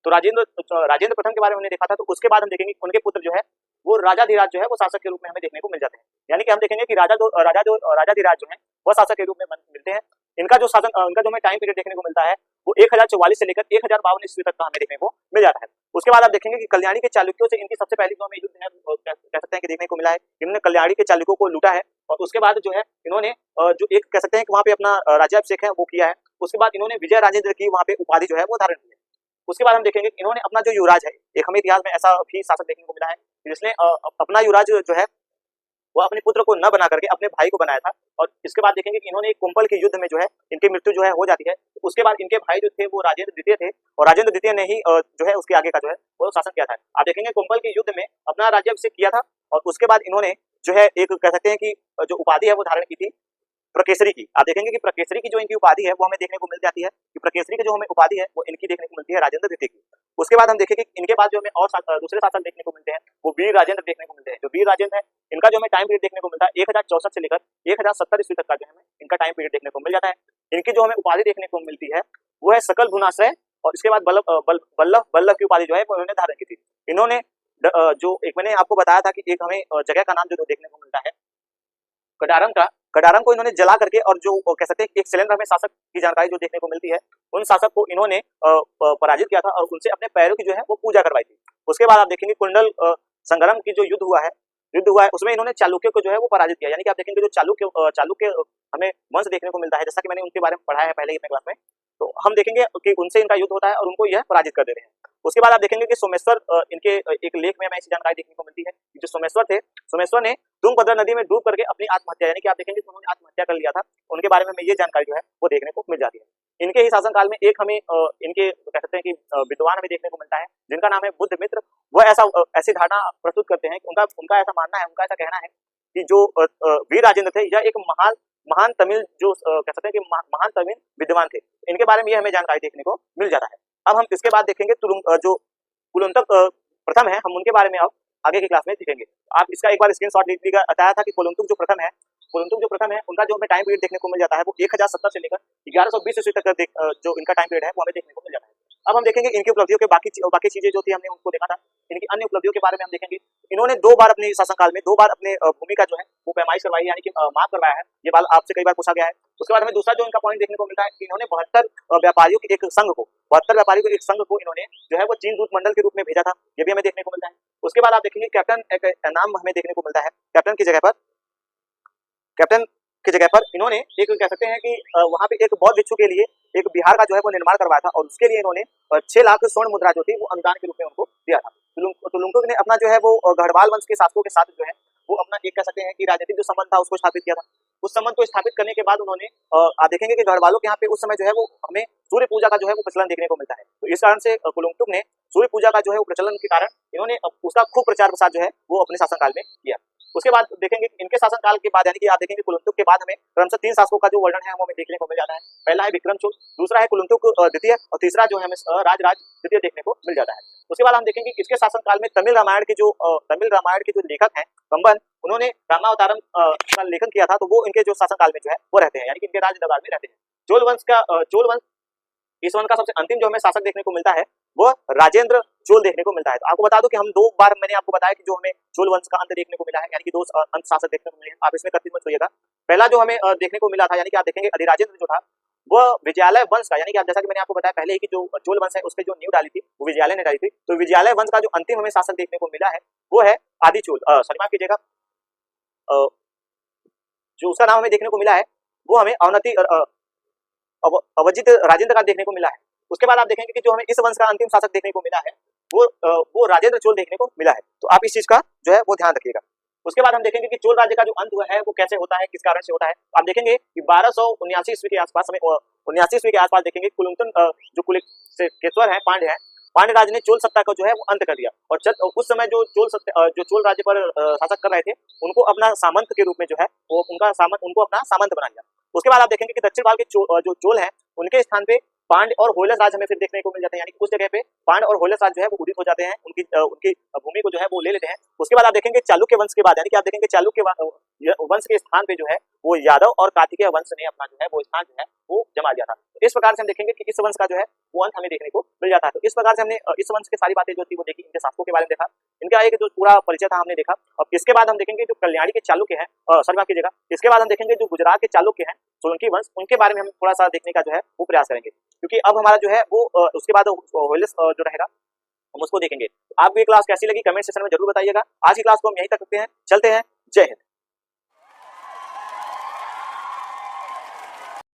तो राजेंद्र प्रथम के बारे में हमने देखा था। तो उसके बाद हम देखेंगे उनके पुत्र जो है वो राजाधिराज जो है वो शासक के रूप में हमें देखने को मिल जाते हैं। यानी कि हम देखेंगे कि राजाधिराज जो है वह शासक के रूप में मिलते हैं। इनका जो हमें टाइम पीरियड देखने को मिलता है वो 1044 से लेकर 1052 ईस्वी तक का हमें देखने को मिल जाता है। उसके बाद आप देखेंगे कि कल्याणी के चालुक्यों से इनकी सबसे पहली जो हमें युद्ध है कह सकते हैं कि देखने को मिला है। इन्होंने कल्याणी के चालुक्यों को लूटा है और उसके बाद जो है इन्होंने जो एक कह सकते हैं कि वहां पे अपना राज्याभिषेक है वो किया है। उसके बाद इन्होंने विजय राजेंद्र की वहां पे उपाधि जो है वो धारण की है। उसके बाद हम देखेंगे कि इन्होंने अपना जो युवराज है, एक हमें इतिहास में ऐसा भी शासक देखने को मिला है जिसने अपना युवराज जो है वो अपने पुत्र को न बना करके अपने भाई को बनाया था। और इसके बाद देखेंगे कि इन्होंने कुंभल के युद्ध में जो है इनकी मृत्यु जो है हो जाती है। उसके बाद इनके भाई जो थे वो राजेंद्र द्वितीय थे और राजेंद्र द्वितीय ने ही जो है उसके आगे का जो है वो शासन किया था। आप देखेंगे कुंभल के युद्ध में अपना राज्याभिषेक किया था और उसके बाद इन्होंने जो है एक कह सकते हैं कि जो उपाधि है वो धारण की थी प्रकेसरी की। आप देखेंगे कि प्रकेसरी की जो इनकी उपाधि है वो हमें देखने को मिल जाती है कि प्रकेसरी की जो हमें उपाधि है वो इनकी देखने को मिलती है राजेंद्र द्वितीय की। उसके बाद हम देखेंगे कि इनके बाद जो हमें और दूसरे शासक देखने को मिलते हैं वो वीर राजेंद्र देखने को मिलते हैं। जो वीर राजेंद्र है इनका जो हमें टाइम पीरियड देखने को मिलता है 1064 से लेकर 1070 ईस्वी तक का जो हमें इनका टाइम पीरियड देखने को मिल जाता है। इनकी जो हमें उपाधि देखने को मिलती है वो है सकल भुनाश्रय और इसके बाद बल्लभ की उपाधि जो है वो उन्होंने धारण की थी। इन्होंने जो एक मैंने आपको बताया था कि एक हमें जगह का नाम जो देखने को मिलता है कडारम को इन्होंने जला करके और जो कह सकते हैं एक सिलेंडर हमें शासक की जानकारी जो देखने को मिलती है उन शासक को इन्होंने पराजित किया था और उनसे अपने पैरों की जो है वो पूजा करवाई थी। उसके बाद आप देखेंगे कुंडल संग्राम की जो युद्ध हुआ है उसमें इन्होंने चालुक्य को जो है वो पराजित किया। यानी कि आप देखेंगे जो चालुक्य हमें वंश देखने को मिलता है, जैसा कि मैंने उनके बारे में पढ़ा है पहले ही अपने क्लास में, तो हम देखेंगे कि उनसे इनका युद्ध होता है और उनको यह पराजित कर देते हैं। उसके बाद आप देखेंगे कि सोमेश्वर इनके एक लेख में हमें ऐसी जानकारी देखने को मिलती है कि जो सोमेश्वर ने तुंगभद्रा नदी में डूब करके अपनी आत्महत्या, यानी कि आप देखेंगे उन्होंने आत्महत्या कर लिया था। उनके बारे में हमें ये जानकारी जो है वो देखने को मिल जाती है। इनके ही शासनकाल में एक हमें इनके कह सकते हैं कि विद्वान हमें देखने को मिलता है जिनका नाम है बुद्ध मित्र। वह ऐसी धारणा प्रस्तुत करते हैं कि उनका ऐसा मानना है, उनका ऐसा कहना है कि जो वीर राजेंद्र थे यह एक महान तमिल जो कह सकते हैं कि महान तमिल विद्वान थे। इनके बारे में ये हमें जानकारी देखने को मिल जाता है। अब हम इसके बाद देखेंगे जो कुलुंतक प्रथम है, हम उनके बारे में अब आगे की क्लास में सीखेंगे। आप इसका एक बार स्क्रीनशॉट ले लीजिएगा। बताया था कि कुलुंतुक जो प्रथम है उनका जो हमें टाइम पीरियड देखने को मिल जाता है वो 1070 से लेकर 1120 ईस्वी तक का जो इनका टाइम पीरियड है वो हमें देखने को मिल जाता है। अब हम देखेंगे इनकी उपलब्धियों के बाकी चीजें जो थी हमने उनको देखा था। इनकी अन्य उपलब्धियों के बारे में हम देखेंगे। इन्होंने 2 बार अपने शासनकाल में 2 बार अपने भूमि का जो है वो पैमाइश करवाई, यानी कि माप करवाया है। ये बात आपसे कई बार पूछा गया है। उसके बाद हमें दूसरा जो इनका पॉइंट देखने को मिलता है कि इन्होंने 72 व्यापारियों के एक संघ को इन्होंने जो है वो चीन दूत मंडल के रूप में भेजा था। ये भी हमें देखने को मिलता है। उसके बाद आप देखेंगे कैप्टन एक नाम हमें देखने को मिलता है। कैप्टन की जगह पर इन्होंने एक कह सकते हैं कि वहां पे एक बौद्ध भिक्षु के लिए एक विहार का जो है वो निर्माण करवाया था और उसके लिए इन्होंने 6 लाख स्वर्ण मुद्रा जो थी वो अनुदान के रूप में उनको दिया था। तुलुंकुक ने अपना जो है वो गढ़वाल वंश के शासकों के साथ जो है वो अपना एक कह सकते हैं कि राजनीतिक जो संबंध था उसको स्थापित किया था। उस संबंध को स्थापित करने के बाद उन्होंने आप देखेंगे कि गढ़वालों के यहाँ पे उस समय जो है वो हमें सूर्य पूजा का जो है वो प्रचलन देखने को मिलता है। तो इस कारण से कुलुंकुक ने सूर्य पूजा का जो है वो प्रचलन के कारण इन्होंने उसका खूब प्रचार प्रसार जो है वो अपने शासनकाल में किया। उसके बाद देखेंगे इनके शासनकाल के बाद, यानी कि आप देखेंगे कुलुंतुक के बाद हमें क्रमशः 3 शासकों का जो वर्णन है वो हमें देखने को मिल जाता है। पहला है विक्रमचूल, दूसरा है कुलुंतुक द्वितीय और तीसरा जो है हमें राजराज द्वितीय देखने को मिल जाता है। उसके बाद हम देखेंगे इसके शासनकाल में तमिल रामायण के जो लेखक हैं कंबन, उन्होंने रामावतारम का लेखन किया था। तो वो इनके जो शासनकाल में जो है वो रहते हैं, यानी कि इनके राज दरबार में रहते हैं। चोल वंश इस वंश का सबसे अंतिम जो हमें शासक देखने को मिलता है वो राजेंद्र चोल देखने को मिलता है। तो आपको बता दूं कि हम 2 बार मैंने आपको बताया कि जो हमें चोल वंश का अंत देखने को मिला है, यानी कि 2 अंत शासक देखने को मिले हैं। आप इसमें कथित मत होइएगा। पहला जो हमें देखने को मिला था, यानी कि आप देखेंगे अधिराजेंद्र जो था वह विजयालय वंश का, यानी कि आप जैसा कि मैंने आपको बताया पहले ही कि जो चोल वंश है उसके जो नींव डाली थी वो विजयालय ने डाली थी। तो विजयालय वंश का जो अंतिम हमें शासक देखने को मिला है वो है आदिचोल, सॉरी माफ कीजिएगा, जो उसका नाम हमें देखने को मिला है वो हमें अवजित राजेंद्र का देखने को मिला है। उसके बाद आप देखेंगे कि जो हमें इस वंश का अंतिम शासक देखने को मिला है वो राजेंद्र चोल देखने को मिला है। तो आप इस चीज का जो है वो ध्यान रखिएगा। उसके बाद हम देखेंगे कि चोल राज्य का जो अंत हुआ है वो कैसे होता है, किस कारण से होता है। आप देखेंगे कि 1279 ईस्वी के आसपास हमें 79 ईस्वी के आसपास देखेंगे कुलुंतन जो कुलकेश्वर है पांड्य राज ने चोल सत्ता का जो है वो अंत कर दिया और उस समय जो चोल राज्य पर शासक कर रहे थे उनको अपना सामंत के रूप में जो है वो उनको अपना सामंत बना लिया। उसके बाद आप देखेंगे कि दक्षिण भारत के जो चोल हैं उनके स्थान पे पांड्य और होयलस राज हमें फिर देखने को मिल जाते हैं, यानी कि उस जगह पे पांड्य और होयलस राज जो है वो उदित हो जाते हैं, उनकी भूमि को जो है वो ले लेते हैं। उसके बाद आप देखेंगे चालुक्य वंश के बाद, यानी कि आप देखेंगे वंश के स्थान पे जो है वो यादव और कार्तिकेय वंश ने अपना जो है वो स्थान जो है वो जमा लिया था। तो इस प्रकार से हम देखेंगे कि इस वंश का जो है वो अंत हमें देखने को मिल जाता है। तो इस प्रकार से हमने इस वंश की सारी बातें जो थी वो देखी, इनके शासकों के बारे में देखा, इनका एक जो पूरा परिचय था हमने देखा। और इसके बाद हम देखेंगे जो कल्याणी के चालुक्य हैं, सॉरी की जगह इसके बाद हम देखेंगे जो गुजरात के चालुक्य हैं सोलंकी वंश, उनके बारे में हम थोड़ा सा देखने का जो है वो प्रयास करेंगे, क्योंकि अब हमारा जो है वो उसके बाद होयसला जो रहेगा हम उसको देखेंगे। आपको ये क्लास कैसी लगी कमेंट सेक्शन में जरूर बताइएगा। आज की क्लास को हम यहीं तक रखते हैं, चलते हैं, जय हिंद।